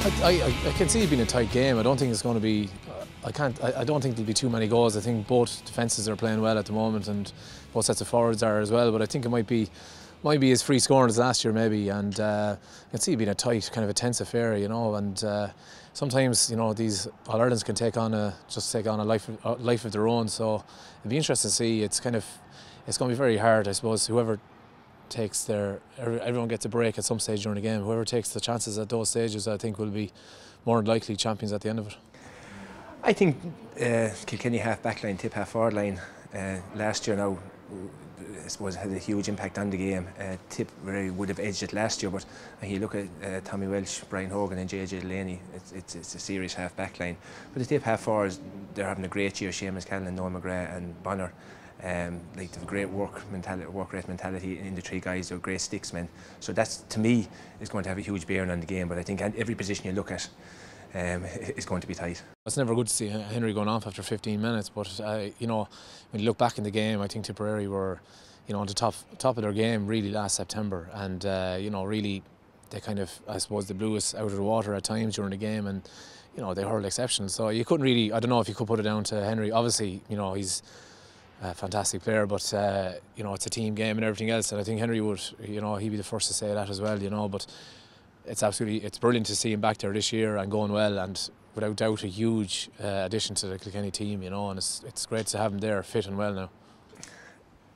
I can see it being a tight game. I don't think it's going to be. I don't think there'll be too many goals. I think both defences are playing well at the moment, and both sets of forwards are as well. But I think it might be as free scoring as last year maybe, and I can see it being a tight, kind of a tense affair, you know. And sometimes, you know, these All-Irelands can take on a life of their own. So it'd be interesting to see. It's going to be very hard, I suppose. Whoever takes everyone gets a break at some stage during the game. Whoever takes the chances at those stages, I think, will be more than likely champions at the end of it. I think Kilkenny half back line, Tipp half forward line last year now, I suppose, had a huge impact on the game. Tipp really would have edged it last year, but you look at Tommy Welsh, Brian Hogan and JJ Delaney, it's a serious half back line. But the Tipp half forwards, they're having a great year. Seamus Callan, Noel McGrath and Bonner. Like, they've great work rate mentality in the three guys. They're great sticksmen. So that's, to me, is going to have a huge bearing on the game. But I think every position you look at is going to be tight. It's never good to see Henry going off after 15 minutes. But you know, when you look back in the game, I think Tipperary were, you know, on the top of their game really last September, and you know, really they kind of, I suppose, they blew us out of the water at times during the game, and you know, they hurled exceptions. So you couldn't really, I don't know if you could put it down to Henry. Obviously, you know, he's a fantastic player, but you know, it's a team game and everything else, and I think Henry would, you know, he'd be the first to say that as well, you know. But it's brilliant to see him back there this year and going well, and without doubt a huge addition to the Kilkenny team, you know, and it's great to have him there fit and well now.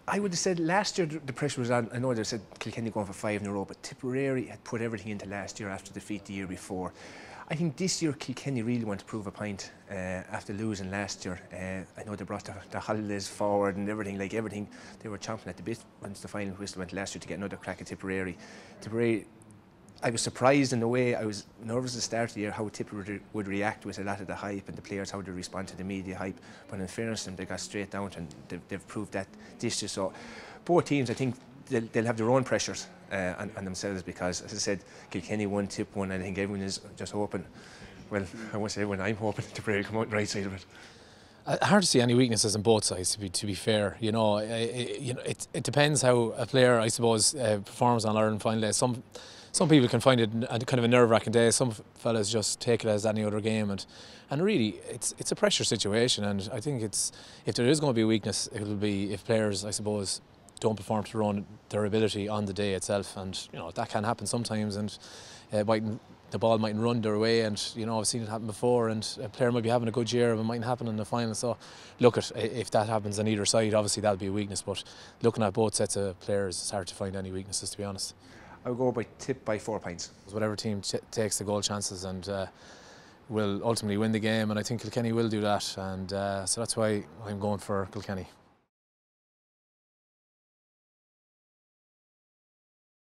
I would have said last year the pressure was on. I know they said Kilkenny going for 5 in a row, but Tipperary had put everything into last year after defeat the year before. I think this year Kilkenny really want to prove a point after losing last year. I know they brought the holidays forward and everything, they were chomping at the bit once the final whistle went last year to get another crack at Tipperary. I was surprised in a way. I was nervous at the start of the year how Tipperary would react with a lot of the hype and the players, how they respond to the media hype. But in fairness to them, they got straight down and they've proved that this year. So both teams, I think, they'll have their own pressures on themselves, because, as I said, Kilkenny won, Tipp won. I think everyone is just hoping, well, I won't say everyone, I'm hoping Tipperary come out on the right side of it. Hard to see any weaknesses on both sides, to be fair. You know, it depends how a player, I suppose, performs on Ireland final day. Some people can find it kind of a nerve-wracking day. Some fellas just take it as any other game, and really, it's a pressure situation. And I think if there is going to be a weakness, it'll be if players, I suppose, don't perform to their ability on the day itself. And you know, that can happen sometimes, and the ball mightn't run their way. And you know, I've seen it happen before. And a player might be having a good year, but it mightn't happen in the final. So, look, if that happens on either side, obviously that'll be a weakness. But looking at both sets of players, it's hard to find any weaknesses, to be honest. I'll go by Tipp by 4 points. Whatever team takes the goal chances and will ultimately win the game, and I think Kilkenny will do that, and so that's why I'm going for Kilkenny.